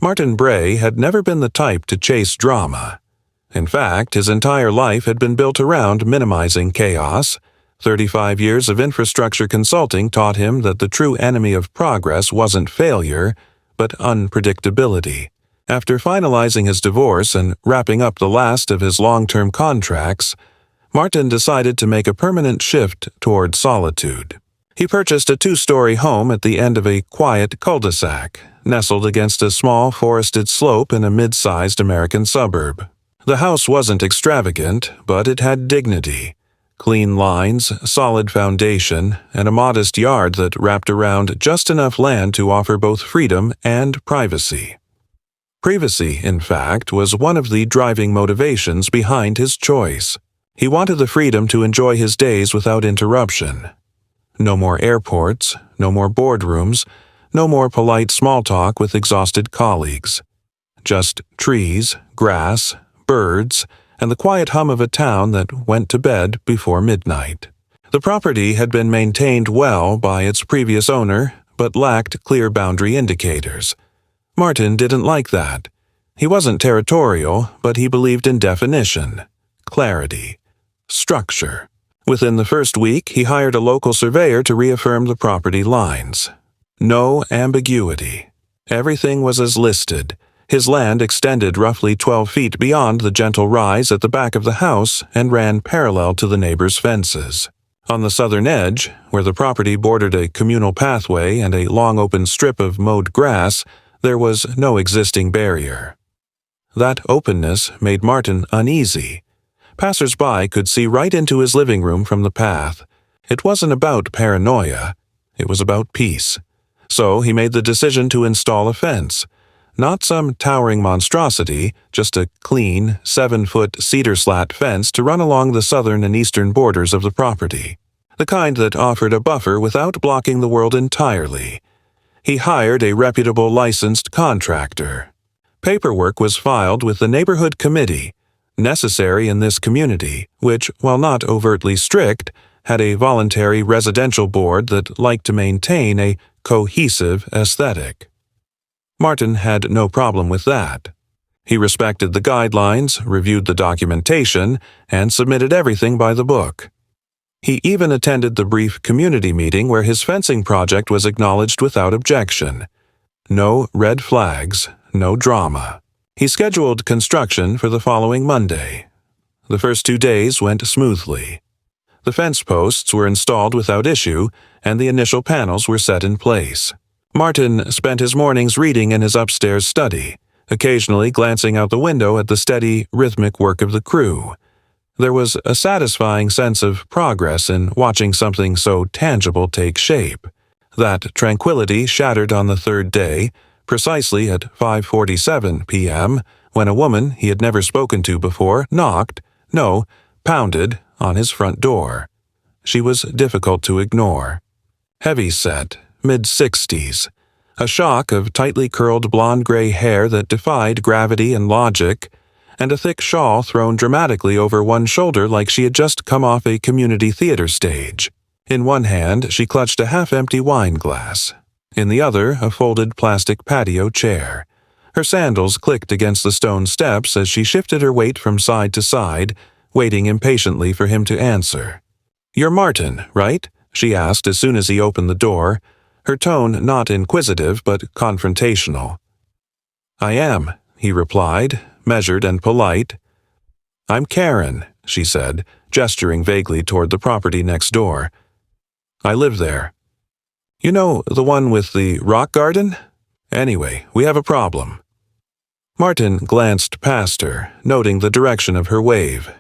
Martin Bray had never been the type to chase drama. In fact, his entire life had been built around minimizing chaos. 35 years of infrastructure consulting taught him that the true enemy of progress wasn't failure, but unpredictability. After finalizing his divorce and wrapping up the last of his long-term contracts, Martin decided to make a permanent shift toward solitude. He purchased a 2-story home at the end of a quiet cul-de-sac, nestled against a small forested slope in a mid-sized American suburb. The house wasn't extravagant, but it had dignity. Clean lines, solid foundation, and a modest yard that wrapped around just enough land to offer both freedom and privacy. Privacy, in fact, was one of the driving motivations behind his choice. He wanted the freedom to enjoy his days without interruption. No more airports, no more boardrooms, no more polite small talk with exhausted colleagues. Just trees, grass, birds, and the quiet hum of a town that went to bed before midnight. The property had been maintained well by its previous owner, but lacked clear boundary indicators. Martin didn't like that. He wasn't territorial, but he believed in definition, clarity, structure. Within the first week, he hired a local surveyor to reaffirm the property lines. No ambiguity. Everything was as listed. His land extended roughly 12 feet beyond the gentle rise at the back of the house and ran parallel to the neighbors' fences. On the southern edge, where the property bordered a communal pathway and a long open strip of mowed grass, there was no existing barrier. That openness made Martin uneasy. Passers-by could see right into his living room from the path. It wasn't about paranoia. It was about peace. So he made the decision to install a fence. Not some towering monstrosity, just a clean, 7-foot cedar slat fence to run along the southern and eastern borders of the property. The kind that offered a buffer without blocking the world entirely. He hired a reputable licensed contractor. Paperwork was filed with the neighborhood committee, necessary in this community, which, while not overtly strict, had a voluntary residential board that liked to maintain a cohesive aesthetic. Martin had no problem with that. He respected the guidelines, reviewed the documentation, and submitted everything by the book. He even attended the brief community meeting where his fencing project was acknowledged without objection. No red flags, no drama. He scheduled construction for the following Monday. The first 2 days went smoothly. The fence posts were installed without issue, and the initial panels were set in place. Martin spent his mornings reading in his upstairs study, occasionally glancing out the window at the steady, rhythmic work of the crew. There was a satisfying sense of progress in watching something so tangible take shape. That tranquility shattered on the third day, precisely at 5:47 p.m., when a woman he had never spoken to before pounded on his front door. She was difficult to ignore. Heavy-set, mid-60s, a shock of tightly curled blonde-gray hair that defied gravity and logic, and a thick shawl thrown dramatically over one shoulder like she had just come off a community theater stage. In one hand, she clutched a half-empty wine glass. In the other, a folded plastic patio chair. Her sandals clicked against the stone steps as she shifted her weight from side to side, waiting impatiently for him to answer. "You're Martin, right?" she asked as soon as he opened the door, her tone not inquisitive but confrontational. "I am," he replied, measured and polite. "I'm Karen," she said, gesturing vaguely toward the property next door. "I live there." "You know, the one with the rock garden? Anyway, we have a problem." Martin glanced past her, noting the direction of her wave.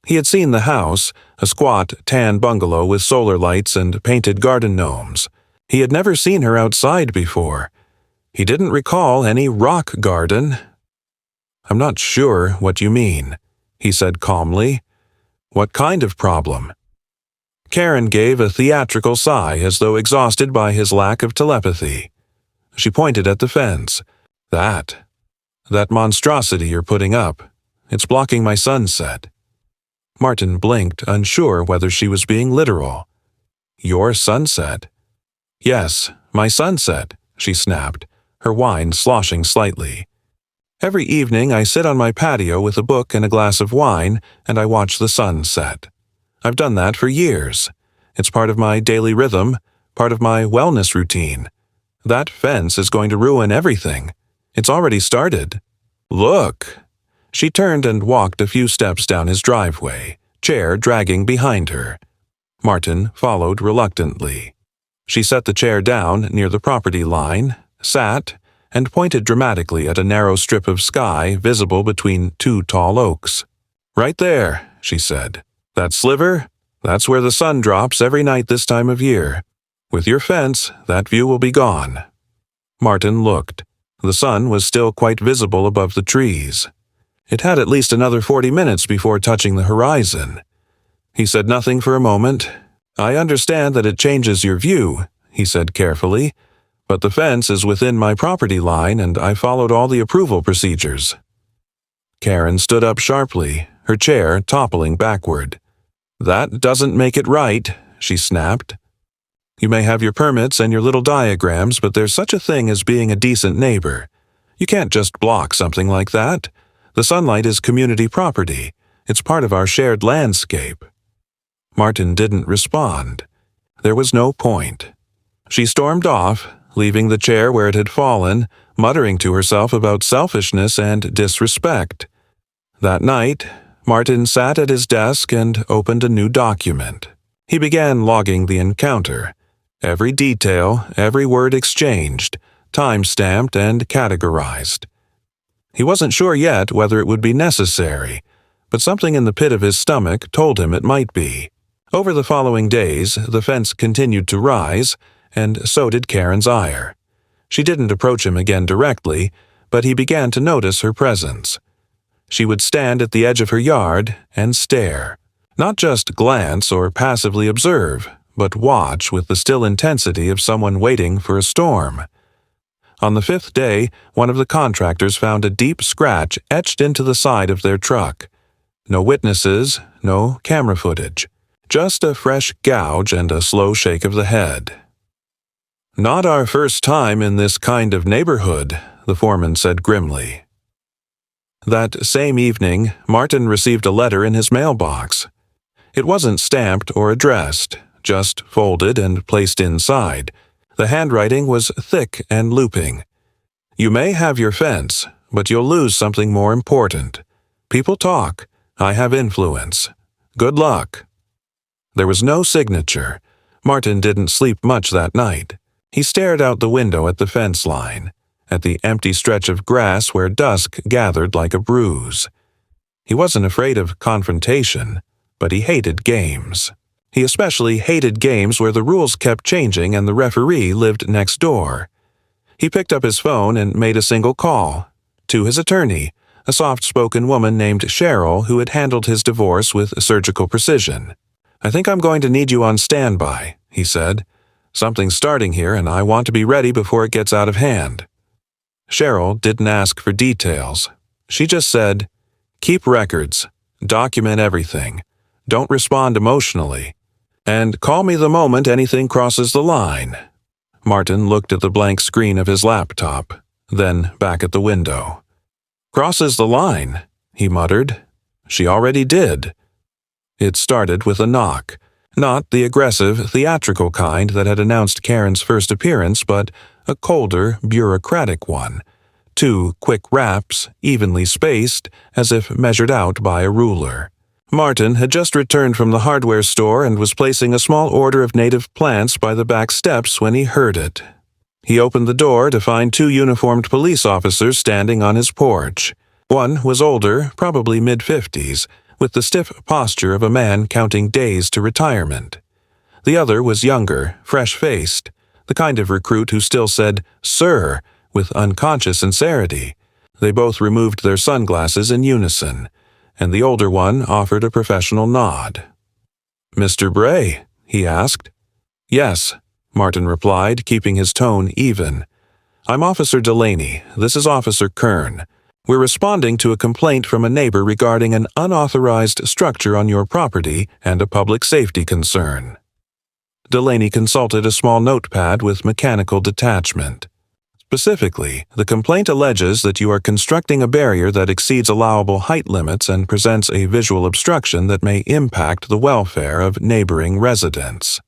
He had seen the house, a squat, tan bungalow with solar lights and painted garden gnomes. He had never seen her outside before. He didn't recall any rock garden. "I'm not sure what you mean," he said calmly. "What kind of problem?" Karen gave a theatrical sigh as though exhausted by his lack of telepathy. She pointed at the fence. That monstrosity you're putting up. It's blocking my sunset." Martin blinked, unsure whether she was being literal. "Your sunset?" "Yes, my sunset," she snapped, her wine sloshing slightly. Every evening I sit on my patio with a book and a glass of wine, and I watch the sun set. I've done that for years. It's part of my daily rhythm, part of my wellness routine. That fence is going to ruin everything. It's already started. Look! She turned and walked a few steps down his driveway, chair dragging behind her. Martin followed reluctantly. She set the chair down near the property line, sat, and pointed dramatically at a narrow strip of sky visible between two tall oaks. "Right there," she said. "That sliver? That's where the sun drops every night this time of year. With your fence, that view will be gone." Martin looked. The sun was still quite visible above the trees. It had at least another 40 minutes before touching the horizon. He said nothing for a moment. "I understand that it changes your view," he said carefully, "but the fence is within my property line and I followed all the approval procedures." Karen stood up sharply, her chair toppling backward. "That doesn't make it right," she snapped. "You may have your permits and your little diagrams, but there's such a thing as being a decent neighbor. You can't just block something like that. The sunlight is community property. It's part of our shared landscape." Martin didn't respond. There was no point. She stormed off, leaving the chair where it had fallen, muttering to herself about selfishness and disrespect. That night, Martin sat at his desk and opened a new document. He began logging the encounter. Every detail, every word exchanged, time-stamped and categorized. He wasn't sure yet whether it would be necessary, but something in the pit of his stomach told him it might be. Over the following days, the fence continued to rise, and so did Karen's ire. She didn't approach him again directly, but he began to notice her presence. She would stand at the edge of her yard and stare. Not just glance or passively observe, but watch with the still intensity of someone waiting for a storm. On the 5th day, one of the contractors found a deep scratch etched into the side of their truck. No witnesses, no camera footage. Just a fresh gouge and a slow shake of the head. "Not our first time in this kind of neighborhood," the foreman said grimly. That same evening, Martin received a letter in his mailbox. It wasn't stamped or addressed, just folded and placed inside. The handwriting was thick and looping. "You may have your fence, but you'll lose something more important. People talk. I have influence. Good luck." There was no signature. Martin didn't sleep much that night. He stared out the window at the fence line, at the empty stretch of grass where dusk gathered like a bruise. He wasn't afraid of confrontation, but he hated games. He especially hated games where the rules kept changing and the referee lived next door. He picked up his phone and made a single call. To his attorney, a soft-spoken woman named Cheryl who had handled his divorce with surgical precision. "I think I'm going to need you on standby," he said. "Something's starting here and I want to be ready before it gets out of hand." Cheryl didn't ask for details. She just said, "Keep records. Document everything. Don't respond emotionally. And call me the moment anything crosses the line." Martin looked at the blank screen of his laptop, then back at the window. "Crosses the line," he muttered. "She already did." It started with a knock. Not the aggressive, theatrical kind that had announced Karen's first appearance, but a colder, bureaucratic one. 2 quick raps, evenly spaced, as if measured out by a ruler. Martin had just returned from the hardware store and was placing a small order of native plants by the back steps when he heard it. He opened the door to find 2 uniformed police officers standing on his porch. One was older, probably mid-50s, with the stiff posture of a man counting days to retirement. The other was younger, fresh-faced, the kind of recruit who still said, "Sir," with unconscious sincerity. They both removed their sunglasses in unison, and the older one offered a professional nod. "Mr. Bray?" he asked. "Yes," Martin replied, keeping his tone even. "I'm Officer Delaney. This is Officer Kern. We're responding to a complaint from a neighbor regarding an unauthorized structure on your property and a public safety concern." Delaney consulted a small notepad with mechanical detachment. Specifically, the complaint alleges that you are constructing a barrier that exceeds allowable height limits and presents a visual obstruction that may impact the welfare of neighboring residents.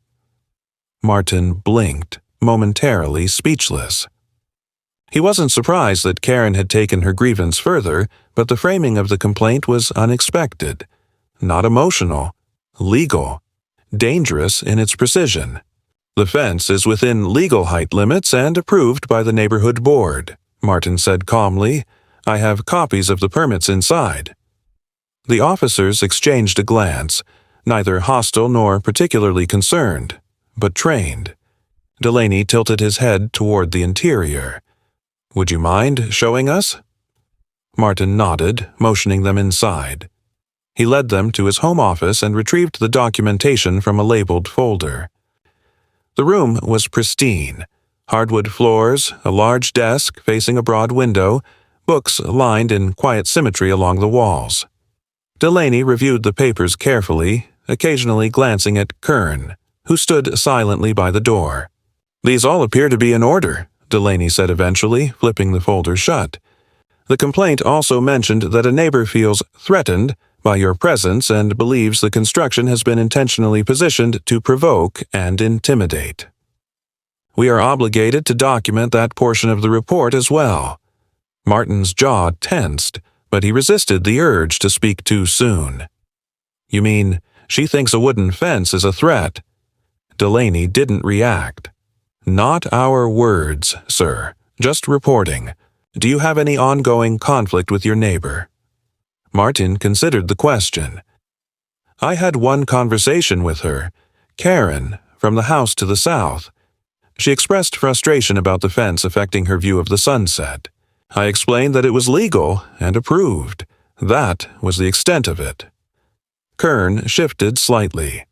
Martin blinked, momentarily speechless. He wasn't surprised that Karen had taken her grievance further, but the framing of the complaint was unexpected. Not emotional, legal, dangerous in its precision. The fence is within legal height limits and approved by the neighborhood board, Martin said calmly. I have copies of the permits inside. The officers exchanged a glance, neither hostile nor particularly concerned, but trained. Delaney tilted his head toward the interior. Would you mind showing us? Martin nodded, motioning them inside. He led them to his home office and retrieved the documentation from a labeled folder. The room was pristine. Hardwood floors, a large desk facing a broad window, books lined in quiet symmetry along the walls. Delaney reviewed the papers carefully, occasionally glancing at Kern, who stood silently by the door. These all appear to be in order, Delaney said eventually, flipping the folder shut. The complaint also mentioned that a neighbor feels threatened by your presence and believes the construction has been intentionally positioned to provoke and intimidate. We are obligated to document that portion of the report as well. Martin's jaw tensed, but he resisted the urge to speak too soon. You mean, she thinks a wooden fence is a threat? Delaney didn't react. Not our words, sir. Just reporting. Do you have any ongoing conflict with your neighbor? Martin considered the question. I had one conversation with her, Karen, from the house to the south. She expressed frustration about the fence affecting her view of the sunset. I explained that it was legal and approved. That was the extent of it. Kern shifted slightly.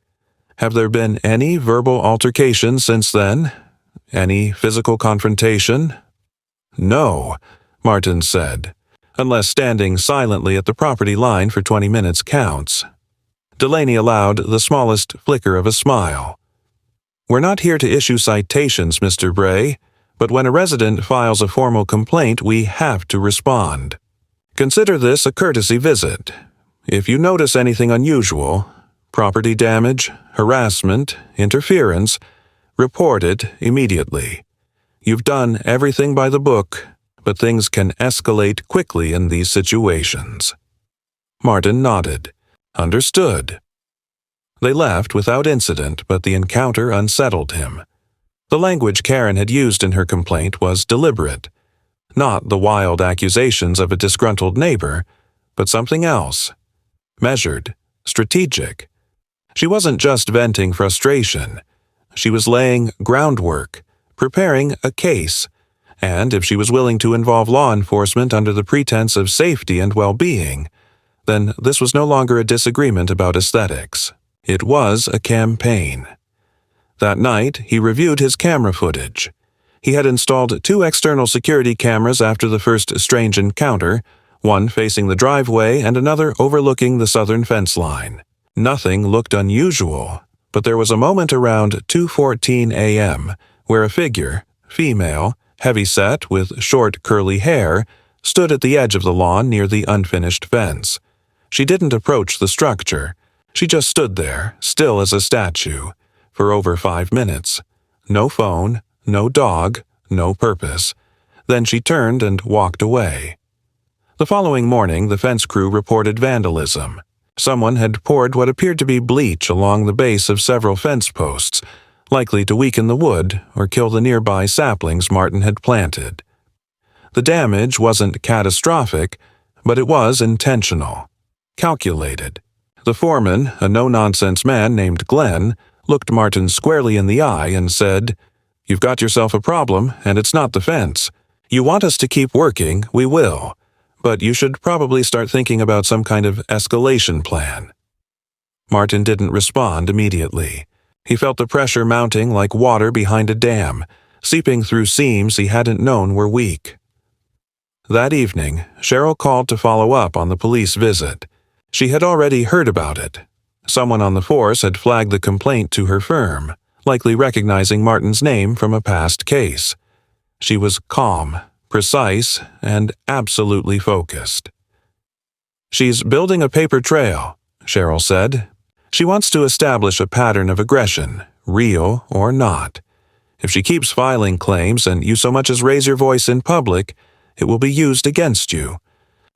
Have there been any verbal altercations since then? Any physical confrontation? No, Martin said. Unless standing silently at the property line for 20 minutes counts. Delaney allowed the smallest flicker of a smile. We're not here to issue citations, Mr. Bray, but when a resident files a formal complaint, we have to respond. Consider this a courtesy visit. If you notice anything unusual, property damage, harassment, interference, report it immediately. You've done everything by the book, but things can escalate quickly in these situations. Martin nodded. Understood. They left without incident, but the encounter unsettled him. The language Karen had used in her complaint was deliberate. Not the wild accusations of a disgruntled neighbor, but something else. Measured, strategic. She wasn't just venting frustration. She was laying groundwork, preparing a case, and if she was willing to involve law enforcement under the pretense of safety and well-being, then this was no longer a disagreement about aesthetics. It was a campaign. That night, he reviewed his camera footage. He had installed 2 external security cameras after the first strange encounter, one facing the driveway and another overlooking the southern fence line. Nothing looked unusual, but there was a moment around 2:14 a.m. where a figure, female, heavy-set with short curly hair, stood at the edge of the lawn near the unfinished fence. She didn't approach the structure. She just stood there, still as a statue, for over 5 minutes. No phone, no dog, no purpose. Then she turned and walked away. The following morning, the fence crew reported vandalism. Someone had poured what appeared to be bleach along the base of several fence posts, likely to weaken the wood or kill the nearby saplings Martin had planted. The damage wasn't catastrophic, but it was intentional, calculated. The foreman, a no-nonsense man named Glenn, looked Martin squarely in the eye and said, "You've got yourself a problem, and it's not the fence. You want us to keep working, we will, but you should probably start thinking about some kind of escalation plan." Martin didn't respond immediately. He felt the pressure mounting like water behind a dam, seeping through seams he hadn't known were weak. That evening, Cheryl called to follow up on the police visit. She had already heard about it. Someone on the force had flagged the complaint to her firm, likely recognizing Martin's name from a past case. She was calm, precise, and absolutely focused. "She's building a paper trail," Cheryl said. "She wants to establish a pattern of aggression, real or not. If she keeps filing claims and you so much as raise your voice in public, it will be used against you.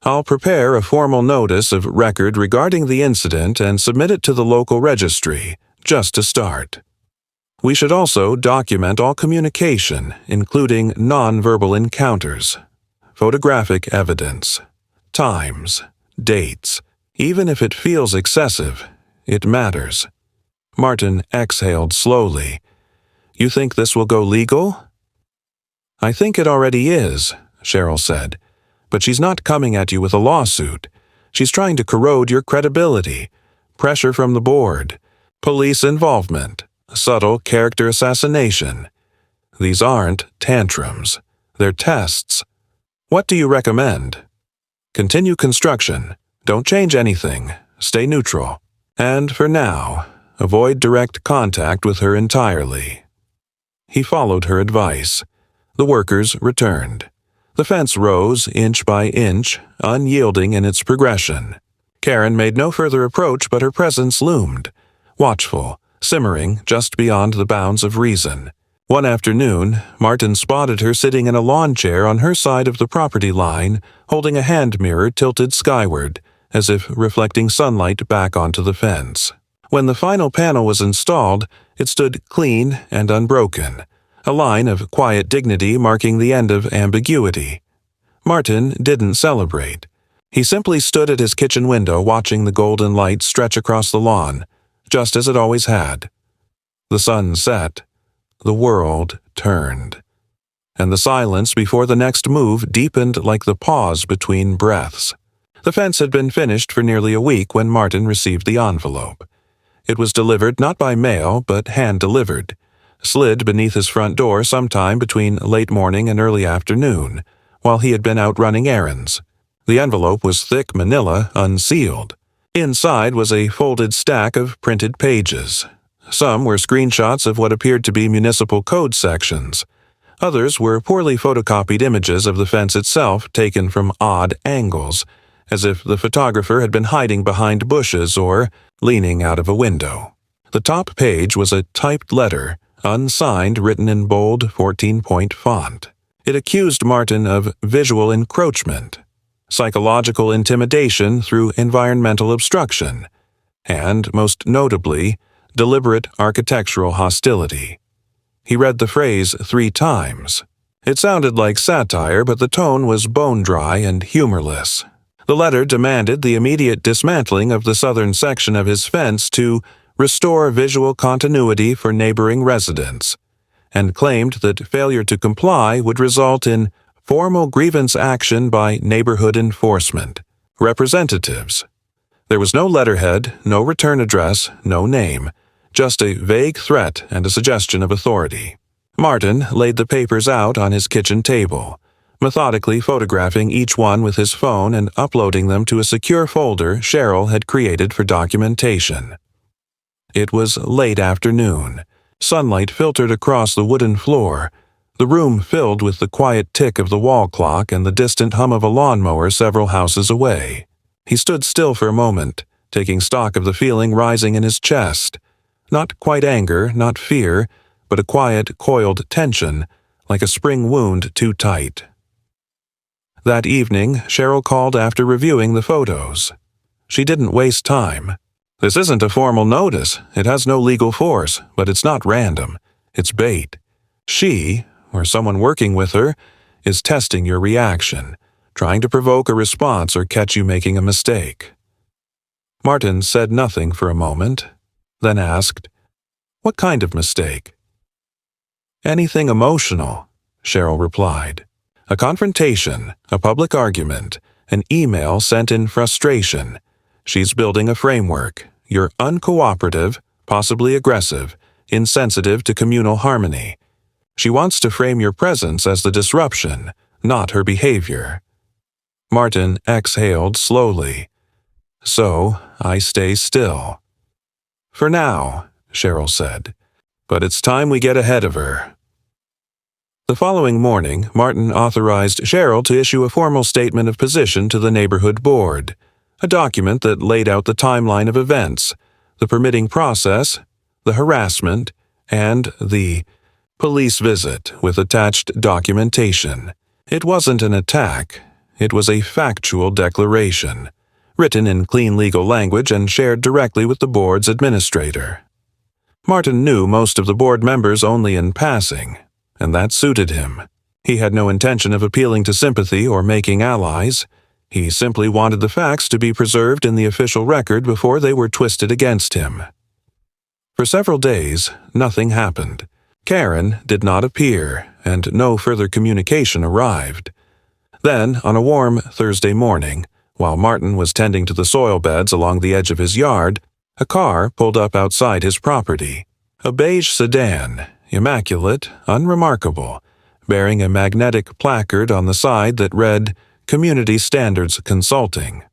I'll prepare a formal notice of record regarding the incident and submit it to the local registry, just to start. We should also document all communication, including nonverbal encounters, photographic evidence, times, dates. Even if it feels excessive, it matters." Martin exhaled slowly. "You think this will go legal?" "I think it already is," Cheryl said. "But she's not coming at you with a lawsuit. She's trying to corrode your credibility. Pressure from the board, police involvement, subtle character assassination. These aren't tantrums. They're tests. What do you recommend?" "Continue construction. Don't change anything. Stay neutral. And for now, avoid direct contact with her entirely." He followed her advice. The workers returned. The fence rose inch by inch, unyielding in its progression. Karen made no further approach, but her presence loomed, watchful, simmering just beyond the bounds of reason. One afternoon, Martin spotted her sitting in a lawn chair on her side of the property line, holding a hand mirror tilted skyward, as if reflecting sunlight back onto the fence. When the final panel was installed, it stood clean and unbroken, a line of quiet dignity marking the end of ambiguity. Martin didn't celebrate. He simply stood at his kitchen window watching the golden light stretch across the lawn, just as it always had. The sun set. The world turned. And the silence before the next move deepened like the pause between breaths. The fence had been finished for nearly a week when Martin received the envelope. It was delivered not by mail, but hand-delivered, slid beneath his front door sometime between late morning and early afternoon, while he had been out running errands. The envelope was thick manila, unsealed. Inside was a folded stack of printed pages. Some were screenshots of what appeared to be municipal code sections. Others were poorly photocopied images of the fence itself taken from odd angles, as if the photographer had been hiding behind bushes or leaning out of a window. The top page was a typed letter, unsigned, written in bold 14-point font. It accused Martin of visual encroachment, psychological intimidation through environmental obstruction, and, most notably, deliberate architectural hostility. He read the phrase 3 times. It sounded like satire, but the tone was bone-dry and humorless. The letter demanded the immediate dismantling of the southern section of his fence to restore visual continuity for neighboring residents, and claimed that failure to comply would result in formal grievance action by neighborhood enforcement representatives. There was no letterhead, no return address, no name, just a vague threat and a suggestion of authority. Martin laid the papers out on his kitchen table, methodically photographing each one with his phone and uploading them to a secure folder Cheryl had created for documentation. It was late afternoon. Sunlight filtered across the wooden floor, the room filled with the quiet tick of the wall clock and the distant hum of a lawnmower several houses away. He stood still for a moment, taking stock of the feeling rising in his chest. Not quite anger, not fear, but a quiet, coiled tension, like a spring wound too tight. That evening, Cheryl called after reviewing the photos. She didn't waste time. "This isn't a formal notice. It has no legal force, but it's not random. It's bait. She, or someone working with her, is testing your reaction, trying to provoke a response or catch you making a mistake." Martin said nothing for a moment, then asked, "What kind of mistake?" "Anything emotional," Cheryl replied. "A confrontation, a public argument, an email sent in frustration. She's building a framework. You're uncooperative, possibly aggressive, insensitive to communal harmony. She wants to frame your presence as the disruption, not her behavior." Martin exhaled slowly. "So, I stay still." "For now," Cheryl said. "But it's time we get ahead of her." The following morning, Martin authorized Cheryl to issue a formal statement of position to the neighborhood board, a document that laid out the timeline of events, the permitting process, the harassment, and the police visit with attached documentation. It wasn't an attack. It was a factual declaration, written in clean legal language and shared directly with the board's administrator. Martin knew most of the board members only in passing, and that suited him. He had no intention of appealing to sympathy or making allies. He simply wanted the facts to be preserved in the official record before they were twisted against him. For several days, nothing happened. Karen did not appear, and no further communication arrived. Then, on a warm Thursday morning, while Martin was tending to the soil beds along the edge of his yard, a car pulled up outside his property. A beige sedan, immaculate, unremarkable, bearing a magnetic placard on the side that read, Community Standards Consulting.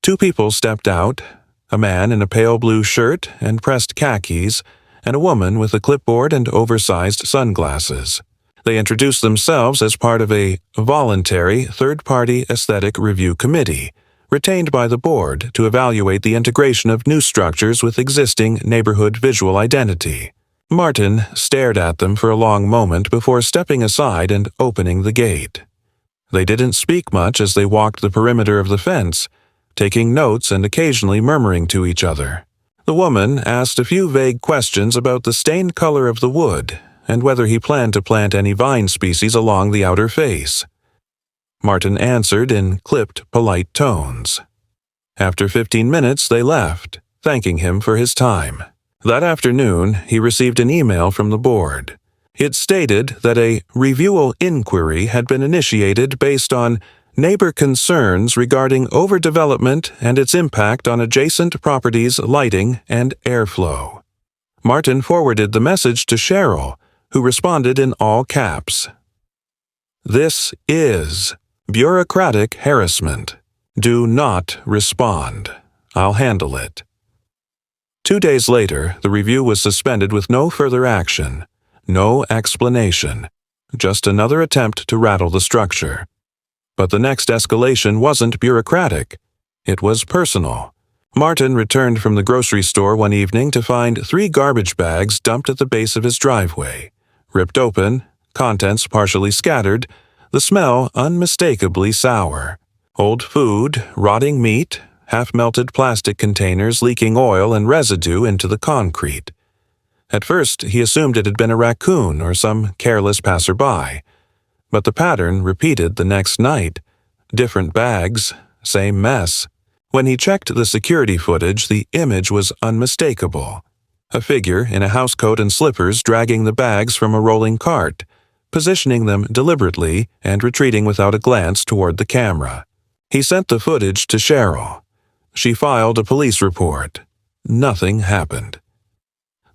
Two people stepped out, a man in a pale blue shirt and pressed khakis, and a woman with a clipboard and oversized sunglasses. They introduced themselves as part of a voluntary third-party aesthetic review committee, retained by the board to evaluate the integration of new structures with existing neighborhood visual identity. Martin stared at them for a long moment before stepping aside and opening the gate. They didn't speak much as they walked the perimeter of the fence, taking notes and occasionally murmuring to each other. The woman asked a few vague questions about the stained color of the wood and whether he planned to plant any vine species along the outer face. Martin answered in clipped, polite tones. After 15 minutes, they left, thanking him for his time. That afternoon, he received an email from the board. It stated that a review inquiry had been initiated based on neighbor concerns regarding overdevelopment and its impact on adjacent properties' lighting and airflow. Martin forwarded the message to Cheryl, who responded in all caps. This is bureaucratic harassment. Do not respond. I'll handle it. 2 days later, the review was suspended with no further action, no explanation, just another attempt to rattle the structure. But the next escalation wasn't bureaucratic. It was personal. Martin returned from the grocery store one evening to find 3 garbage bags dumped at the base of his driveway, ripped open, contents partially scattered, the smell unmistakably sour. Old food, rotting meat, half-melted plastic containers leaking oil and residue into the concrete. At first, he assumed it had been a raccoon or some careless passerby. But the pattern repeated the next night. Different bags, same mess. When he checked the security footage, the image was unmistakable. A figure in a housecoat and slippers dragging the bags from a rolling cart, positioning them deliberately and retreating without a glance toward the camera. He sent the footage to Cheryl. She filed a police report. Nothing happened.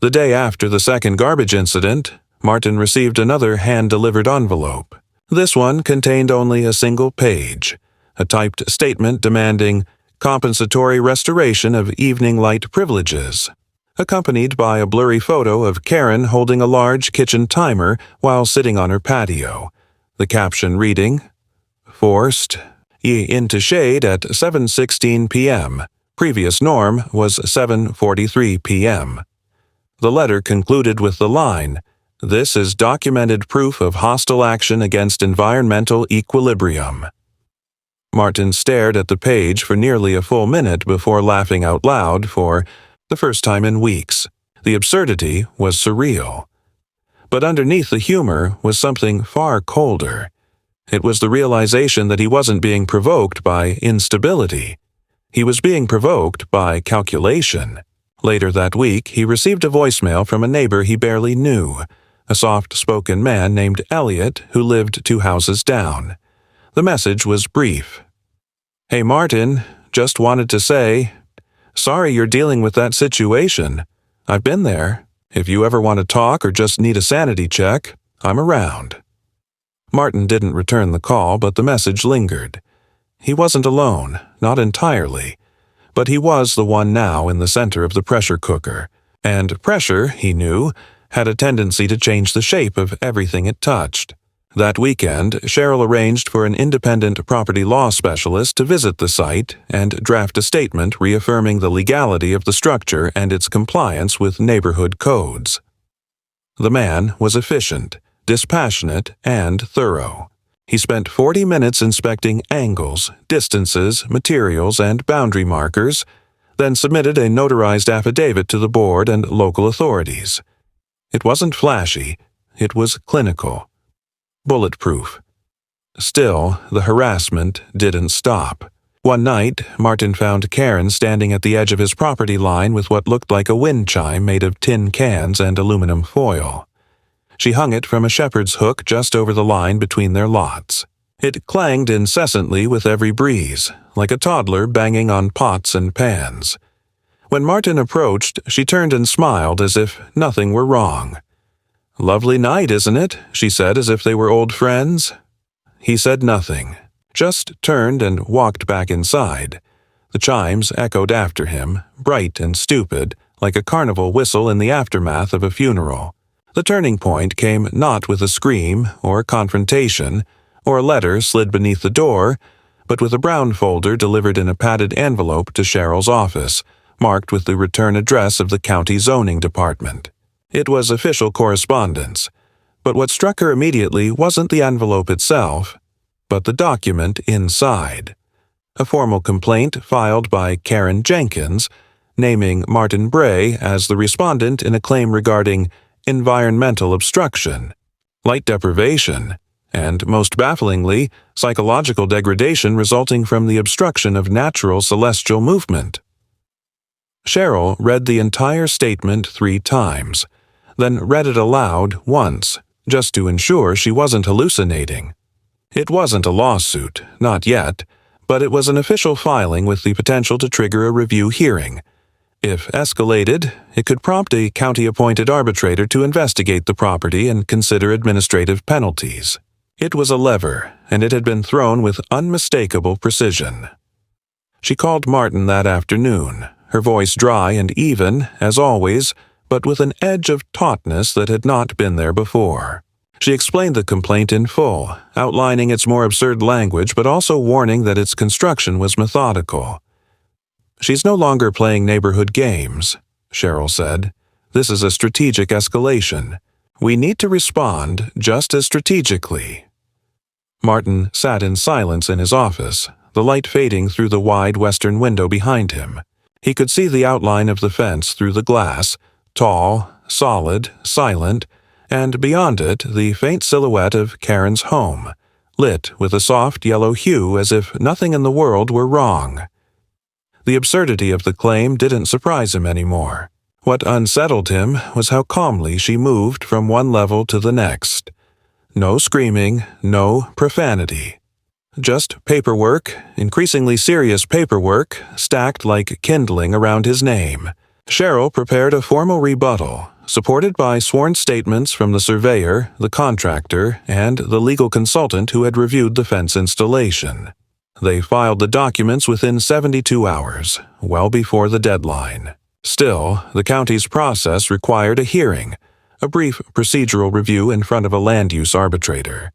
The day after the second garbage incident, Martin received another hand-delivered envelope. This one contained only a single page, a typed statement demanding compensatory restoration of evening light privileges, accompanied by a blurry photo of Karen holding a large kitchen timer while sitting on her patio, the caption reading, Forced into shade at 7:16 p.m. Previous norm was 7:43 p.m. The letter concluded with the line, This is documented proof of hostile action against environmental equilibrium. Martin stared at the page for nearly a full minute before laughing out loud for the first time in weeks. The absurdity was surreal. But underneath the humor was something far colder. It was the realization that he wasn't being provoked by instability. He was being provoked by calculation. Later that week, he received a voicemail from a neighbor he barely knew, a soft-spoken man named Elliot who lived 2 houses down. The message was brief. Hey Martin, just wanted to say, sorry you're dealing with that situation. I've been there. If you ever want to talk or just need a sanity check, I'm around. Martin didn't return the call, but the message lingered. He wasn't alone, not entirely. But he was the one now in the center of the pressure cooker. And pressure, he knew, had a tendency to change the shape of everything it touched. That weekend, Cheryl arranged for an independent property law specialist to visit the site and draft a statement reaffirming the legality of the structure and its compliance with neighborhood codes. The man was efficient, dispassionate, and thorough. He spent 40 minutes inspecting angles, distances, materials, and boundary markers, then submitted a notarized affidavit to the board and local authorities. It wasn't flashy, it was clinical, bulletproof. Still, the harassment didn't stop. One night, Martin found Karen standing at the edge of his property line with what looked like a wind chime made of tin cans and aluminum foil. She hung it from a shepherd's hook just over the line between their lots. It clanged incessantly with every breeze, like a toddler banging on pots and pans. When Martin approached, she turned and smiled as if nothing were wrong. "Lovely night, isn't it?" she said as if they were old friends. He said nothing, just turned and walked back inside. The chimes echoed after him, bright and stupid, like a carnival whistle in the aftermath of a funeral. The turning point came not with a scream or confrontation or a letter slid beneath the door, but with a brown folder delivered in a padded envelope to Cheryl's office, marked with the return address of the county zoning department. It was official correspondence, but what struck her immediately wasn't the envelope itself, but the document inside. A formal complaint filed by Karen Jenkins, naming Martin Bray as the respondent in a claim regarding environmental obstruction, light deprivation, and, most bafflingly, psychological degradation resulting from the obstruction of natural celestial movement. Cheryl read the entire statement 3 times, then read it aloud once, just to ensure she wasn't hallucinating. It wasn't a lawsuit, not yet, but it was an official filing with the potential to trigger a review hearing. If escalated, it could prompt a county-appointed arbitrator to investigate the property and consider administrative penalties. It was a lever, and it had been thrown with unmistakable precision. She called Martin that afternoon, her voice dry and even, as always, but with an edge of tautness that had not been there before. She explained the complaint in full, outlining its more absurd language but also warning that its construction was methodical. "She's no longer playing neighborhood games," Cheryl said. "This is a strategic escalation. We need to respond just as strategically." Martin sat in silence in his office, the light fading through the wide western window behind him. He could see the outline of the fence through the glass, tall, solid, silent, and beyond it the faint silhouette of Karen's home, lit with a soft yellow hue as if nothing in the world were wrong. The absurdity of the claim didn't surprise him anymore. What unsettled him was how calmly she moved from one level to the next. No screaming, no profanity. Just paperwork, increasingly serious paperwork, stacked like kindling around his name. Cheryl prepared a formal rebuttal, supported by sworn statements from the surveyor, the contractor, and the legal consultant who had reviewed the fence installation. They filed the documents within 72 hours, well before the deadline. Still, the county's process required a hearing, a brief procedural review in front of a land use arbitrator.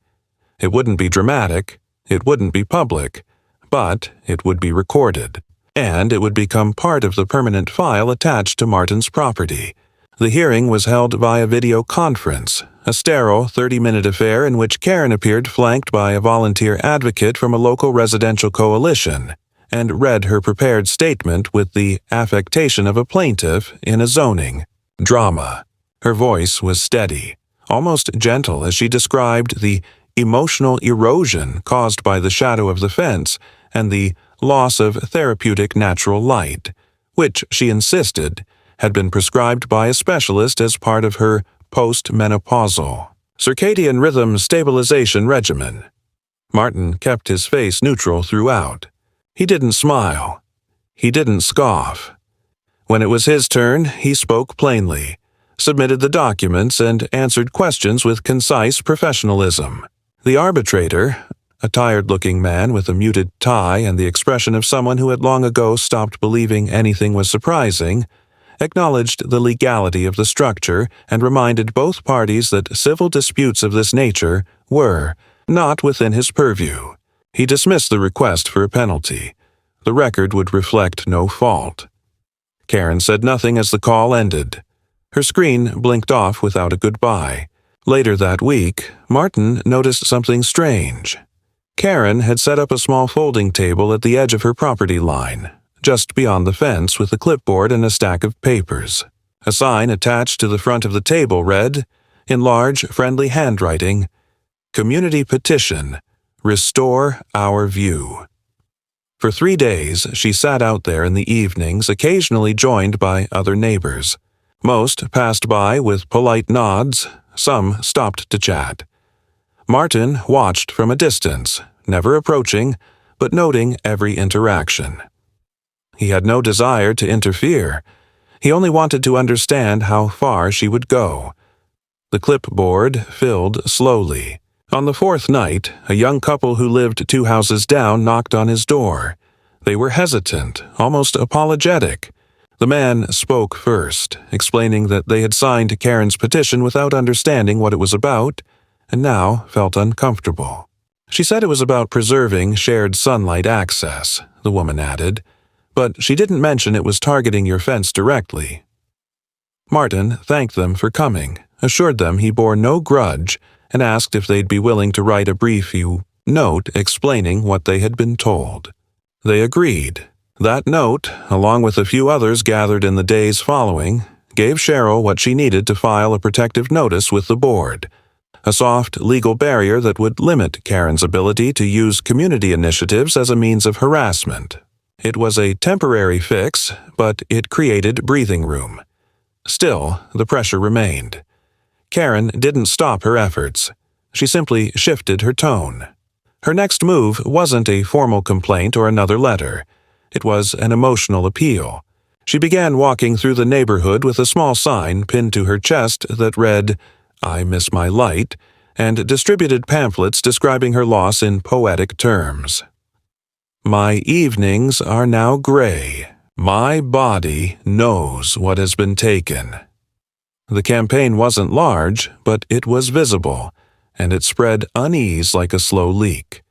It wouldn't be dramatic, it wouldn't be public, but it would be recorded, and it would become part of the permanent file attached to Martin's property. The hearing was held via video conference, a sterile 30-minute affair in which Karen appeared flanked by a volunteer advocate from a local residential coalition, and read her prepared statement with the affectation of a plaintiff in a zoning drama. Her voice was steady, almost gentle as she described the emotional erosion caused by the shadow of the fence and the loss of therapeutic natural light, which, she insisted, had been prescribed by a specialist as part of her post-menopausal circadian rhythm stabilization regimen. Martin kept his face neutral throughout. He didn't smile. He didn't scoff. When it was his turn, he spoke plainly, submitted the documents, and answered questions with concise professionalism. The arbitrator, a tired-looking man with a muted tie and the expression of someone who had long ago stopped believing anything was surprising, acknowledged the legality of the structure, and reminded both parties that civil disputes of this nature were not within his purview. He dismissed the request for a penalty. The record would reflect no fault. Karen said nothing as the call ended. Her screen blinked off without a goodbye. Later that week, Martin noticed something strange. Karen had set up a small folding table at the edge of her property line, just beyond the fence, with a clipboard and a stack of papers. A sign attached to the front of the table read, in large, friendly handwriting, "Community Petition. Restore our view." For 3 days, she sat out there in the evenings, occasionally joined by other neighbors. Most passed by with polite nods, some stopped to chat. Martin watched from a distance, never approaching, but noting every interaction. He had no desire to interfere. He only wanted to understand how far she would go. The clipboard filled slowly. On the 4th night, a young couple who lived 2 houses down knocked on his door. They were hesitant, almost apologetic. The man spoke first, explaining that they had signed Karen's petition without understanding what it was about, and now felt uncomfortable. She said it was about preserving shared sunlight access, the woman added, but she didn't mention it was targeting your fence directly. Martin thanked them for coming, assured them he bore no grudge, and asked if they'd be willing to write a brief note explaining what they had been told. They agreed. That note, along with a few others gathered in the days following, gave Cheryl what she needed to file a protective notice with the board, a soft legal barrier that would limit Karen's ability to use community initiatives as a means of harassment. It was a temporary fix, but it created breathing room. Still, the pressure remained. Karen didn't stop her efforts. She simply shifted her tone. Her next move wasn't a formal complaint or another letter. It was an emotional appeal. She began walking through the neighborhood with a small sign pinned to her chest that read, "I miss my light," and distributed pamphlets describing her loss in poetic terms. "My evenings are now gray. My body knows what has been taken." The campaign wasn't large, but it was visible, and it spread unease like a slow leak.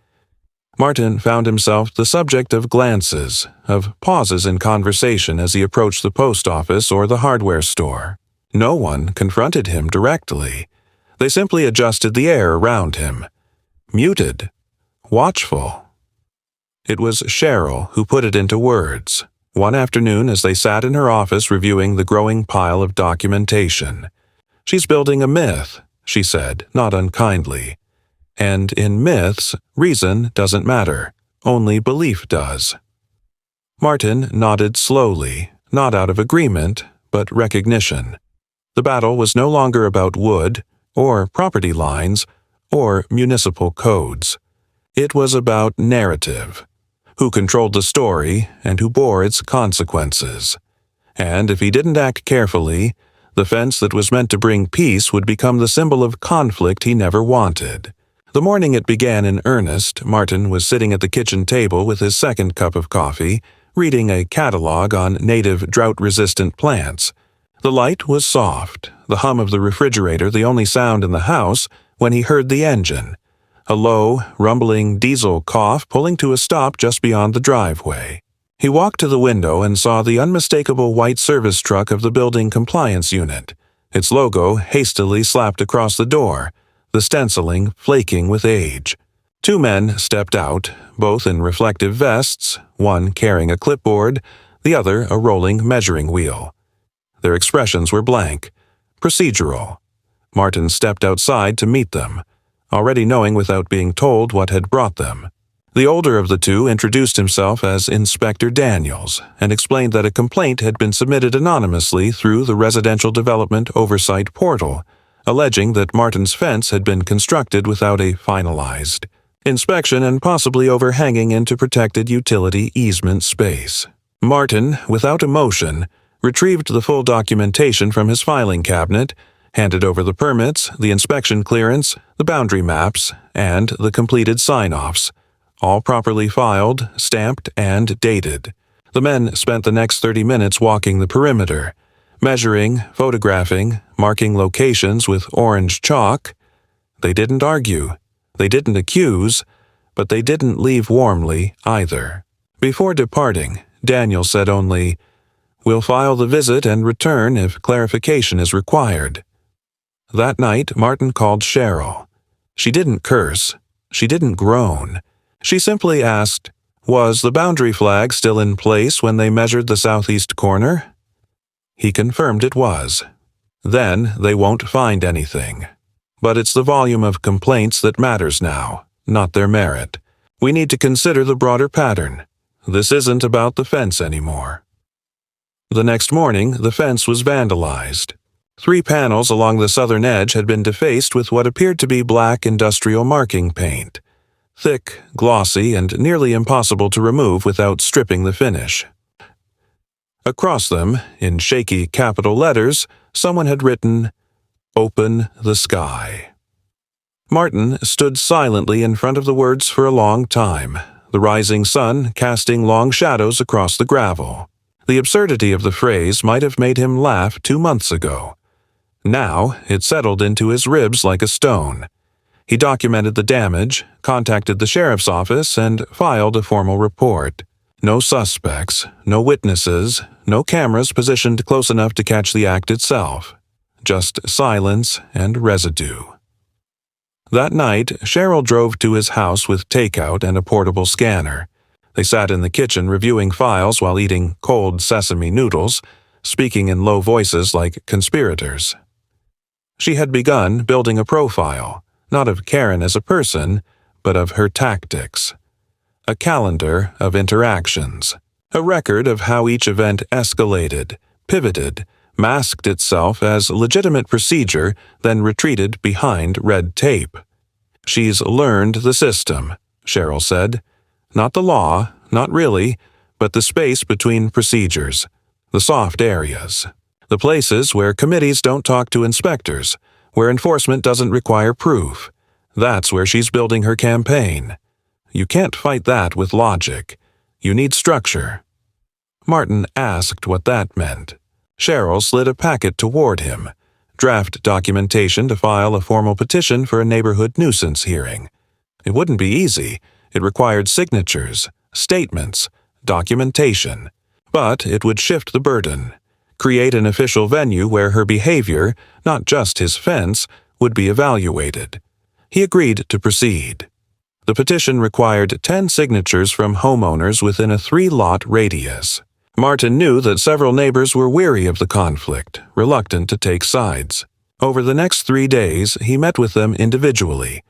Martin found himself the subject of glances, of pauses in conversation as he approached the post office or the hardware store. No one confronted him directly. They simply adjusted the air around him. Muted. Watchful. It was Cheryl who put it into words, one afternoon as they sat in her office reviewing the growing pile of documentation. "She's building a myth," she said, not unkindly. "And in myths, reason doesn't matter. Only belief does." Martin nodded slowly, not out of agreement, but recognition. The battle was no longer about wood, or property lines, or municipal codes. It was about narrative. Who controlled the story, and who bore its consequences. And if he didn't act carefully, the fence that was meant to bring peace would become the symbol of conflict he never wanted. The morning it began in earnest, Martin was sitting at the kitchen table with his second cup of coffee, reading a catalog on native drought-resistant plants. The light was soft, the hum of the refrigerator the only sound in the house, when he heard the engine. A low, rumbling diesel cough pulling to a stop just beyond the driveway. He walked to the window and saw the unmistakable white service truck of the building compliance unit, its logo hastily slapped across the door, the stenciling flaking with age. 2 men stepped out, both in reflective vests, one carrying a clipboard, the other a rolling measuring wheel. Their expressions were blank, procedural. Martin stepped outside to meet them, already knowing without being told what had brought them. The older of the 2 introduced himself as Inspector Daniels and explained that a complaint had been submitted anonymously through the Residential Development Oversight Portal, alleging that Martin's fence had been constructed without a finalized inspection and possibly overhanging into protected utility easement space. Martin, without emotion, retrieved the full documentation from his filing cabinet, handed over the permits, the inspection clearance, the boundary maps, and the completed sign-offs, all properly filed, stamped, and dated. The men spent the next 30 minutes walking the perimeter, measuring, photographing, marking locations with orange chalk. They didn't argue. They didn't accuse, but they didn't leave warmly either. Before departing, Daniel said only, "We'll file the visit and return if clarification is required." That night, Martin called Cheryl. She didn't curse. She didn't groan. She simply asked, "Was the boundary flag still in place when they measured the southeast corner?" He confirmed it was. "Then they won't find anything. But it's the volume of complaints that matters now, not their merit. We need to consider the broader pattern. This isn't about the fence anymore." The next morning, the fence was vandalized. 3 panels along the southern edge had been defaced with what appeared to be black industrial marking paint. Thick, glossy, and nearly impossible to remove without stripping the finish. Across them, in shaky capital letters, someone had written, "Open the sky." Martin stood silently in front of the words for a long time, the rising sun casting long shadows across the gravel. The absurdity of the phrase might have made him laugh 2 months ago. Now it settled into his ribs like a stone. He documented the damage, contacted the sheriff's office, and filed a formal report. No suspects, no witnesses, no cameras positioned close enough to catch the act itself. Just silence and residue. That night, Cheryl drove to his house with takeout and a portable scanner. They sat in the kitchen reviewing files while eating cold sesame noodles, speaking in low voices like conspirators. She had begun building a profile, not of Karen as a person, but of her tactics. A calendar of interactions, a record of how each event escalated, pivoted, masked itself as legitimate procedure, then retreated behind red tape. "She's learned the system," Cheryl said. "Not the law, not really, but the space between procedures, the soft areas, the places where committees don't talk to inspectors, where enforcement doesn't require proof. That's where she's building her campaign. You can't fight that with logic. You need structure." Martin asked what that meant. Cheryl slid a packet toward him, draft documentation to file a formal petition for a neighborhood nuisance hearing. It wouldn't be easy. It required signatures, statements, documentation. But it would shift the burden, create an official venue where her behavior, not just his fence, would be evaluated. He agreed to proceed. The petition required 10 signatures from homeowners within a 3-lot radius. Martin knew that several neighbors were weary of the conflict, reluctant to take sides. Over the next 3 days, he met with them individually.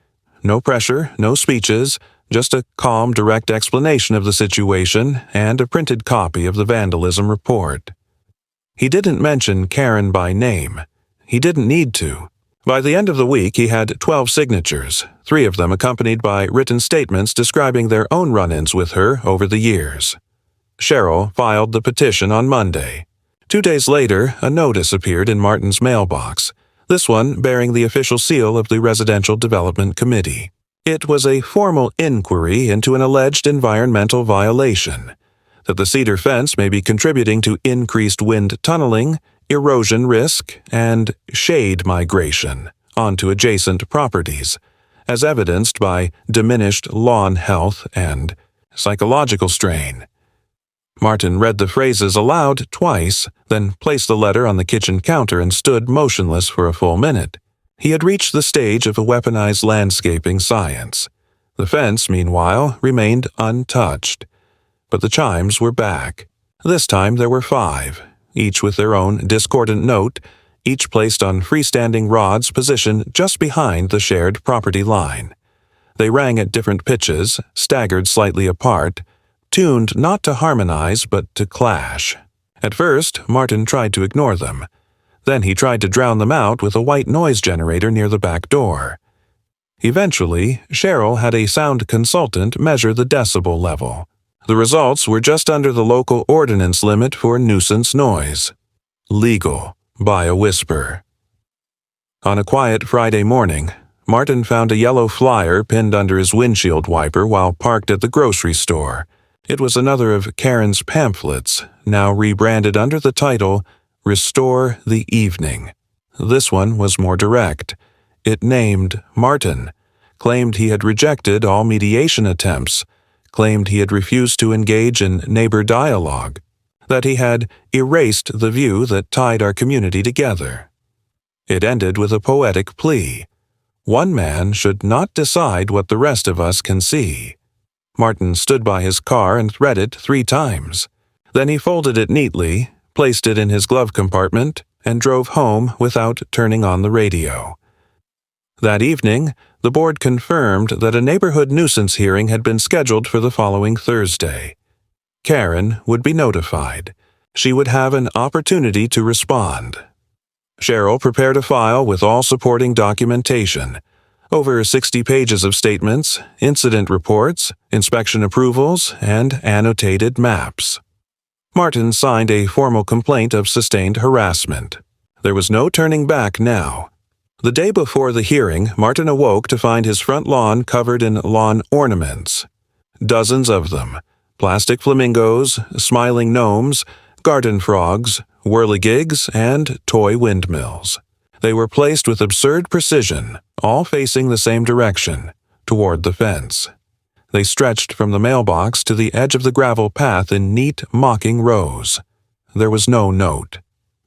No pressure, no speeches, just a calm, direct explanation of the situation and a printed copy of the vandalism report. He didn't mention Karen by name. He didn't need to. By the end of the week, he had 12 signatures, 3 of them accompanied by written statements describing their own run-ins with her over the years. Cheryl filed the petition on Monday. 2 days later, a notice appeared in Martin's mailbox, this one bearing the official seal of the Residential Development Committee. It was a formal inquiry into an alleged environmental violation, that the cedar fence may be contributing to increased wind tunneling, erosion risk, and shade migration onto adjacent properties, as evidenced by diminished lawn health and psychological strain. Martin read the phrases aloud twice, then placed the letter on the kitchen counter and stood motionless for a full minute. He had reached the stage of a weaponized landscaping science. The fence, meanwhile, remained untouched. But the chimes were back. This time there were 5, each with their own discordant note, each placed on freestanding rods positioned just behind the shared property line. They rang at different pitches, staggered slightly apart, tuned not to harmonize but to clash. At first, Martin tried to ignore them. Then he tried to drown them out with a white noise generator near the back door. Eventually, Cheryl had a sound consultant measure the decibel level. The results were just under the local ordinance limit for nuisance noise. Legal, by a whisper. On a quiet Friday morning, Martin found a yellow flyer pinned under his windshield wiper while parked at the grocery store. It was another of Karen's pamphlets, now rebranded under the title Restore the evening. This one was more direct. It named Martin, claimed he had rejected all mediation attempts, claimed he had refused to engage in neighbor dialogue, that he had erased the view that tied our community together. It ended with a poetic plea. One man should not decide what the rest of us can see. Martin stood by his car and read it 3 times. Then he folded it neatly, placed it in his glove compartment, and drove home without turning on the radio. That evening, the board confirmed that a neighborhood nuisance hearing had been scheduled for the following Thursday. Karen would be notified. She would have an opportunity to respond. Cheryl prepared a file with all supporting documentation, over 60 pages of statements, incident reports, inspection approvals, and annotated maps. Martin signed a formal complaint of sustained harassment. There was no turning back now. The day before the hearing, Martin awoke to find his front lawn covered in lawn ornaments. Dozens of them. Plastic flamingos, smiling gnomes, garden frogs, whirligigs, and toy windmills. They were placed with absurd precision, all facing the same direction, toward the fence. They stretched from the mailbox to the edge of the gravel path in neat, mocking rows. There was no note,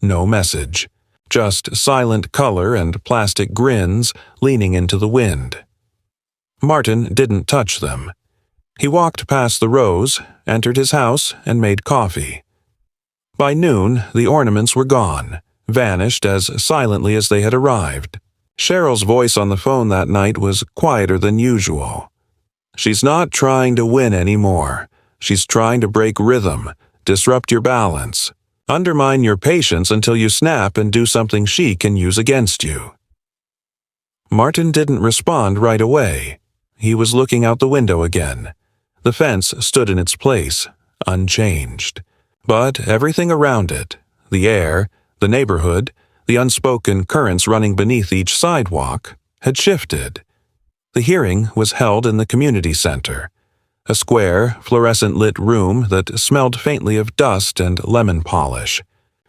no message, just silent color and plastic grins leaning into the wind. Martin didn't touch them. He walked past the rows, entered his house, and made coffee. By noon, the ornaments were gone, vanished as silently as they had arrived. Cheryl's voice on the phone that night was quieter than usual. She's not trying to win anymore. She's trying to break rhythm, disrupt your balance, undermine your patience until you snap and do something she can use against you. Martin didn't respond right away. He was looking out the window again. The fence stood in its place, unchanged. But everything around it, the air, the neighborhood, the unspoken currents running beneath each sidewalk, had shifted. The hearing was held in the community center, a square, fluorescent-lit room that smelled faintly of dust and lemon polish.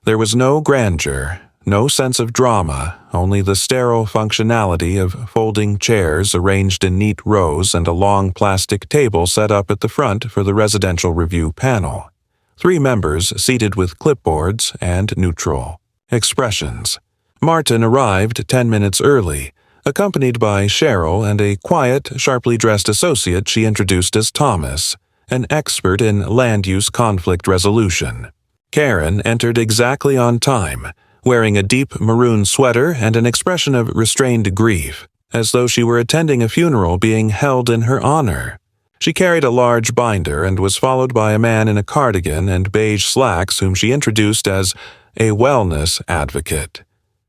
There was no grandeur, no sense of drama, only the sterile functionality of folding chairs arranged in neat rows and a long plastic table set up at the front for the residential review panel. 3 members seated with clipboards and neutral expressions. Martin arrived 10 minutes early, accompanied by Cheryl and a quiet, sharply dressed associate she introduced as Thomas, an expert in land-use conflict resolution. Karen entered exactly on time, wearing a deep maroon sweater and an expression of restrained grief, as though she were attending a funeral being held in her honor. She carried a large binder and was followed by a man in a cardigan and beige slacks whom she introduced as a wellness advocate,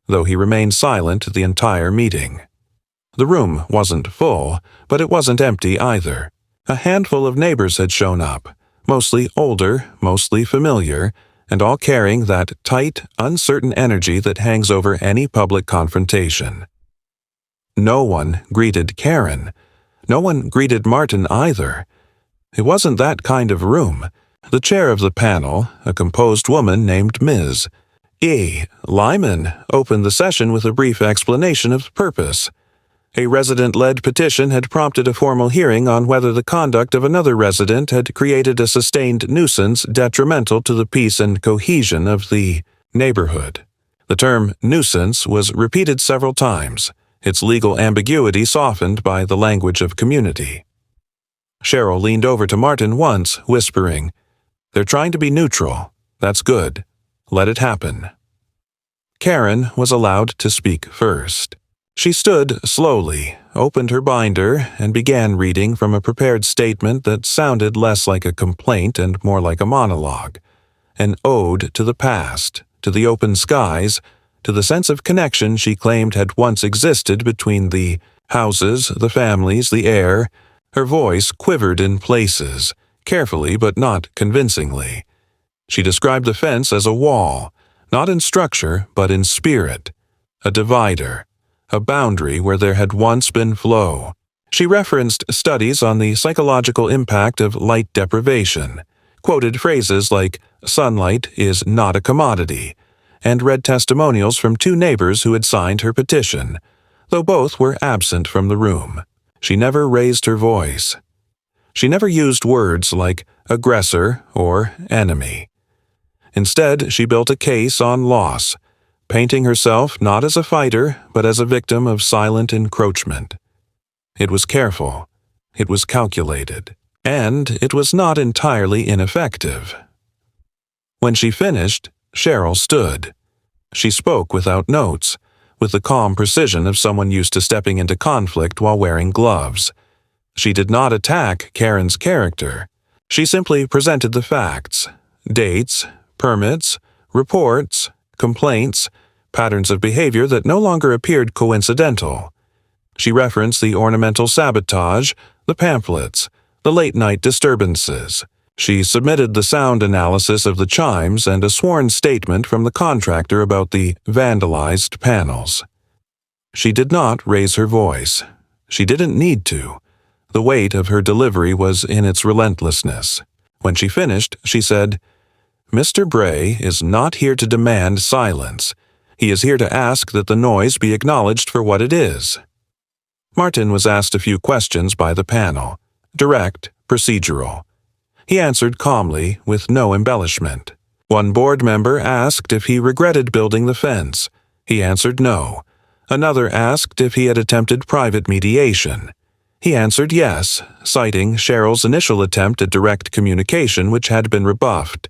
though he remained silent the entire meeting. The room wasn't full, but it wasn't empty either. A handful of neighbors had shown up, mostly older, mostly familiar, and all carrying that tight, uncertain energy that hangs over any public confrontation. No one greeted Karen. No one greeted Martin either. It wasn't that kind of room. The chair of the panel, a composed woman named Ms. E. Lyman, opened the session with a brief explanation of purpose. A resident-led petition had prompted a formal hearing on whether the conduct of another resident had created a sustained nuisance detrimental to the peace and cohesion of the neighborhood. The term nuisance was repeated several times, its legal ambiguity softened by the language of community. Cheryl leaned over to Martin once, whispering, "They're trying to be neutral. That's good. Let it happen." Karen was allowed to speak first. She stood slowly, opened her binder, and began reading from a prepared statement that sounded less like a complaint and more like a monologue, an ode to the past, to the open skies, to the sense of connection she claimed had once existed between the houses, the families, the air. Her voice quivered in places, carefully but not convincingly. She described the fence as a wall, not in structure but in spirit, a divider, a boundary where there had once been flow. She referenced studies on the psychological impact of light deprivation, quoted phrases like, "Sunlight is not a commodity," and read testimonials from 2 neighbors who had signed her petition, though both were absent from the room. She never raised her voice. She never used words like aggressor or enemy. Instead, she built a case on loss, painting herself not as a fighter but as a victim of silent encroachment. It was careful. It was calculated. And it was not entirely ineffective. When she finished, Cheryl stood. She spoke without notes, with the calm precision of someone used to stepping into conflict while wearing gloves. She did not attack Karen's character. She simply presented the facts: dates, permits, reports, complaints, patterns of behavior that no longer appeared coincidental. She referenced the ornamental sabotage, the pamphlets, the late-night disturbances. She submitted the sound analysis of the chimes and a sworn statement from the contractor about the vandalized panels. She did not raise her voice. She didn't need to. The weight of her delivery was in its relentlessness. When she finished, she said, "Mr. Bray is not here to demand silence. He is here to ask that the noise be acknowledged for what it is." Martin was asked a few questions by the panel, direct, procedural. He answered calmly, with no embellishment. One board member asked if he regretted building the fence. He answered no. Another asked if he had attempted private mediation. He answered yes, citing Cheryl's initial attempt at direct communication, which had been rebuffed.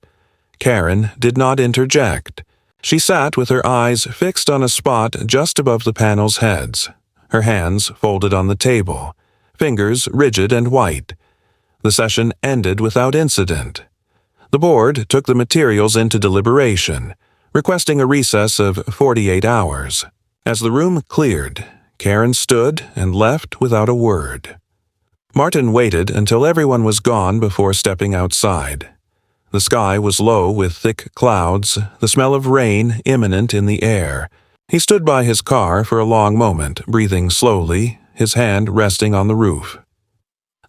Karen did not interject. She sat with her eyes fixed on a spot just above the panel's heads, her hands folded on the table, fingers rigid and white. The session ended without incident. The board took the materials into deliberation, requesting a recess of 48 hours. As the room cleared, Karen stood and left without a word. Martin waited until everyone was gone before stepping outside. The sky was low with thick clouds, the smell of rain imminent in the air. He stood by his car for a long moment, breathing slowly, his hand resting on the roof.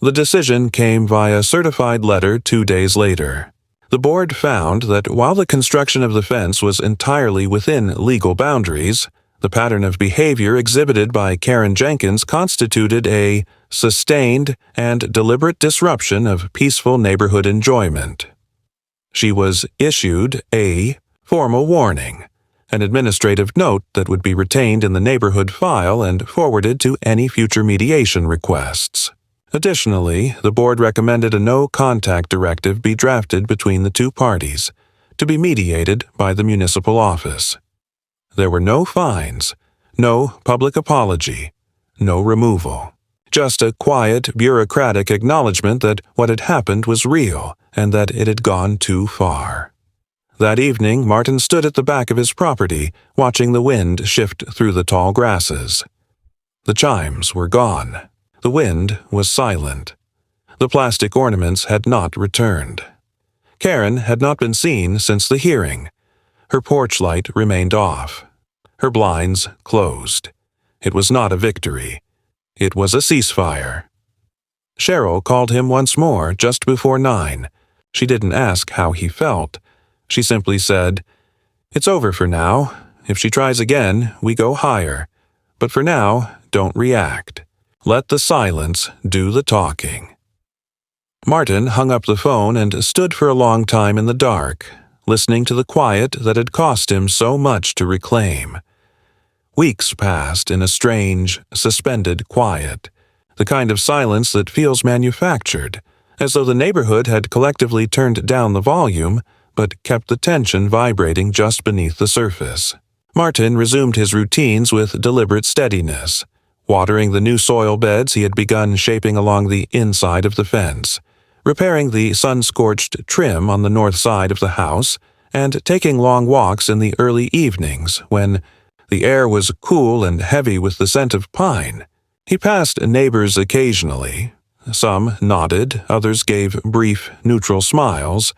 The decision came via certified letter 2 days later. The board found that while the construction of the fence was entirely within legal boundaries, the pattern of behavior exhibited by Karen Jenkins constituted a sustained and deliberate disruption of peaceful neighborhood enjoyment. She was issued a formal warning, an administrative note that would be retained in the neighborhood file and forwarded to any future mediation requests. Additionally, the board recommended a no-contact directive be drafted between the 2 parties, to be mediated by the municipal office. There were no fines, no public apology, no removal. Just a quiet, bureaucratic acknowledgement that what had happened was real and that it had gone too far. That evening, Martin stood at the back of his property, watching the wind shift through the tall grasses. The chimes were gone. The wind was silent. The plastic ornaments had not returned. Karen had not been seen since the hearing. Her porch light remained off. Her blinds closed. It was not a victory. It was a ceasefire. Cheryl called him once more just before 9. She didn't ask how he felt. She simply said, "It's over for now. If she tries again, we go higher. But for now, don't react. Let the silence do the talking." Martin hung up the phone and stood for a long time in the dark, listening to the quiet that had cost him so much to reclaim. Weeks passed in a strange, suspended quiet, the kind of silence that feels manufactured, as though the neighborhood had collectively turned down the volume but kept the tension vibrating just beneath the surface. Martin resumed his routines with deliberate steadiness, watering the new soil beds he had begun shaping along the inside of the fence, repairing the sun-scorched trim on the north side of the house, and taking long walks in the early evenings when the air was cool and heavy with the scent of pine. He passed neighbors occasionally. Some nodded, others gave brief, neutral smiles,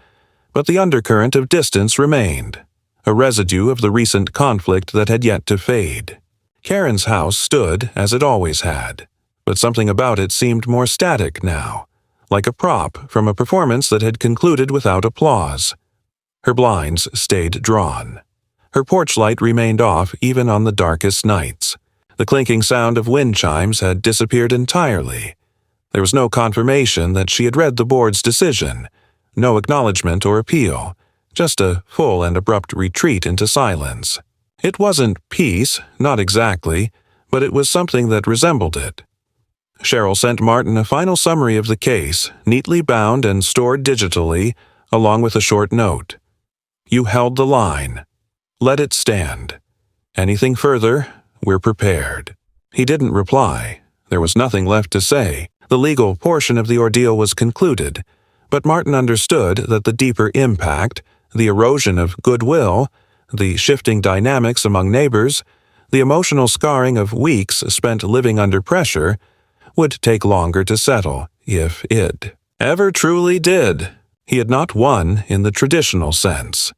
but the undercurrent of distance remained, a residue of the recent conflict that had yet to fade. Karen's house stood as it always had, but something about it seemed more static now, like a prop from a performance that had concluded without applause. Her blinds stayed drawn. Her porch light remained off even on the darkest nights. The clinking sound of wind chimes had disappeared entirely. There was no confirmation that she had read the board's decision, no acknowledgement or appeal, just a full and abrupt retreat into silence. It wasn't peace, not exactly, but it was something that resembled it. Cheryl sent Martin a final summary of the case, neatly bound and stored digitally, along with a short note. You held the line. Let it stand. Anything further, we're prepared. He didn't reply. There was nothing left to say. The legal portion of the ordeal was concluded, but Martin understood that the deeper impact, the erosion of goodwill, the shifting dynamics among neighbors, the emotional scarring of weeks spent living under pressure, would take longer to settle, if it ever truly did. He had not won in the traditional sense.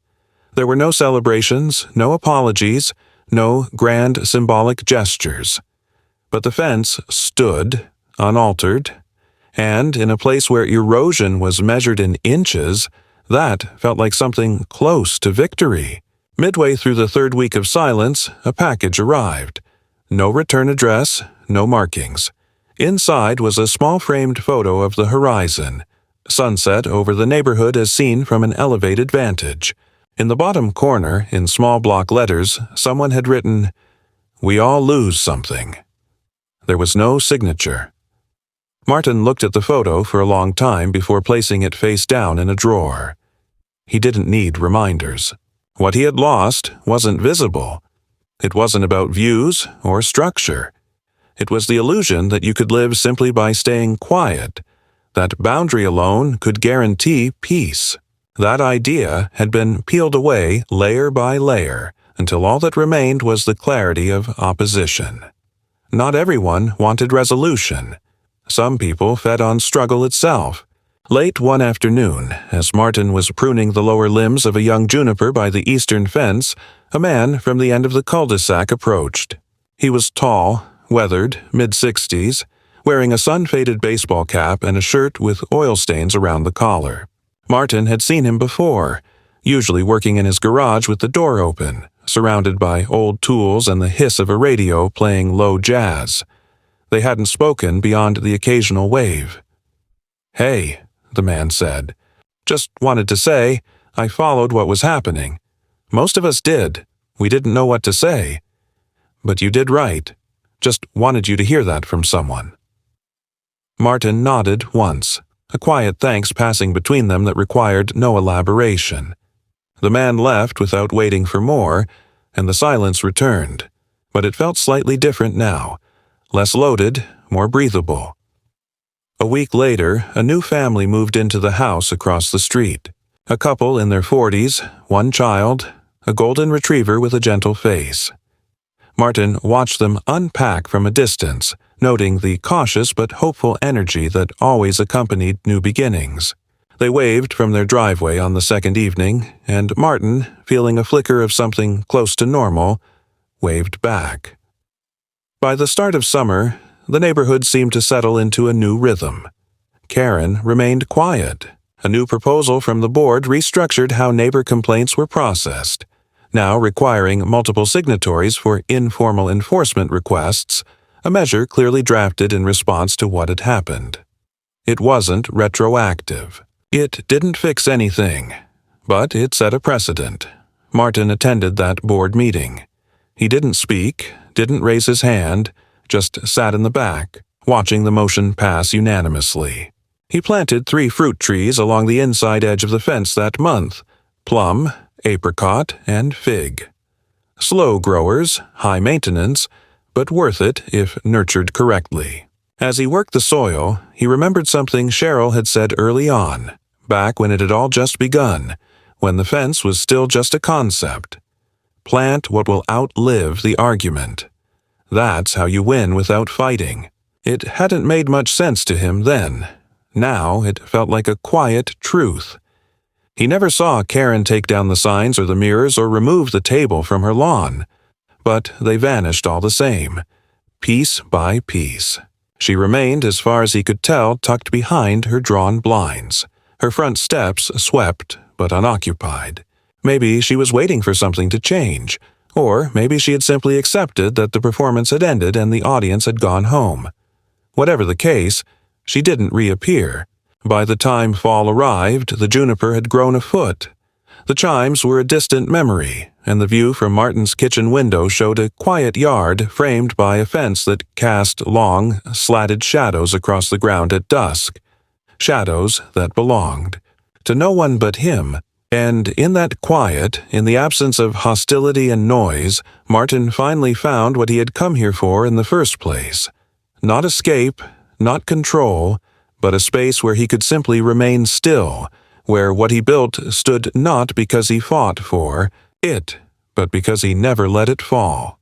There were no celebrations, no apologies, no grand symbolic gestures. But the fence stood, unaltered, and in a place where erosion was measured in inches, that felt like something close to victory. Midway through the third week of silence, a package arrived. No return address, no markings. Inside was a small framed photo of the horizon, sunset over the neighborhood as seen from an elevated vantage. In the bottom corner, in small block letters, someone had written, "We all lose something." There was no signature. Martin looked at the photo for a long time before placing it face down in a drawer. He didn't need reminders. What he had lost wasn't visible. It wasn't about views or structure. It was the illusion that you could live simply by staying quiet, that boundary alone could guarantee peace. That idea had been peeled away layer by layer until all that remained was the clarity of opposition. Not everyone wanted resolution. Some people fed on struggle itself. Late one afternoon, as Martin was pruning the lower limbs of a young juniper by the eastern fence, a man from the end of the cul-de-sac approached. He was tall, weathered, mid-60s, wearing a sun-faded baseball cap and a shirt with oil stains around the collar. Martin had seen him before, usually working in his garage with the door open, surrounded by old tools and the hiss of a radio playing low jazz. They hadn't spoken beyond the occasional wave. "Hey," the man said. "Just wanted to say, I followed what was happening. Most of us did. We didn't know what to say. But you did right. Just wanted you to hear that from someone." Martin nodded once, a quiet thanks passing between them that required no elaboration. The man left without waiting for more, and the silence returned, but it felt slightly different now, less loaded, more breathable. A week later, a new family moved into the house across the street. A couple in their 40s, one child, a golden retriever with a gentle face. Martin watched them unpack from a distance, noting the cautious but hopeful energy that always accompanied new beginnings. They waved from their driveway on the second evening, and Martin, feeling a flicker of something close to normal, waved back. By the start of summer, the neighborhood seemed to settle into a new rhythm. Karen remained quiet. A new proposal from the board restructured how neighbor complaints were processed, now requiring multiple signatories for informal enforcement requests, a measure clearly drafted in response to what had happened. It wasn't retroactive. It didn't fix anything, but it set a precedent. Martin attended that board meeting. He didn't speak, didn't raise his hand, just sat in the back, watching the motion pass unanimously. He planted 3 fruit trees along the inside edge of the fence that month: plum, apricot, and fig. Slow growers, high maintenance, but worth it if nurtured correctly. As he worked the soil, he remembered something Cheryl had said early on, back when it had all just begun, when the fence was still just a concept. Plant what will outlive the argument. That's how you win without fighting. It hadn't made much sense to him then. Now it felt like a quiet truth. He never saw Karen take down the signs or the mirrors or remove the table from her lawn, but they vanished all the same, piece by piece. She remained, as far as he could tell, tucked behind her drawn blinds, her front steps swept but unoccupied. Maybe she was waiting for something to change, or maybe she had simply accepted that the performance had ended and the audience had gone home. Whatever the case, she didn't reappear. By the time fall arrived, the juniper had grown a foot. The chimes were a distant memory, and the view from Martin's kitchen window showed a quiet yard framed by a fence that cast long, slatted shadows across the ground at dusk. Shadows that belonged to no one but him. And in that quiet, in the absence of hostility and noise, Martin finally found what he had come here for in the first place. Not escape, not control, but a space where he could simply remain still, where what he built stood not because he fought for it, but because he never let it fall.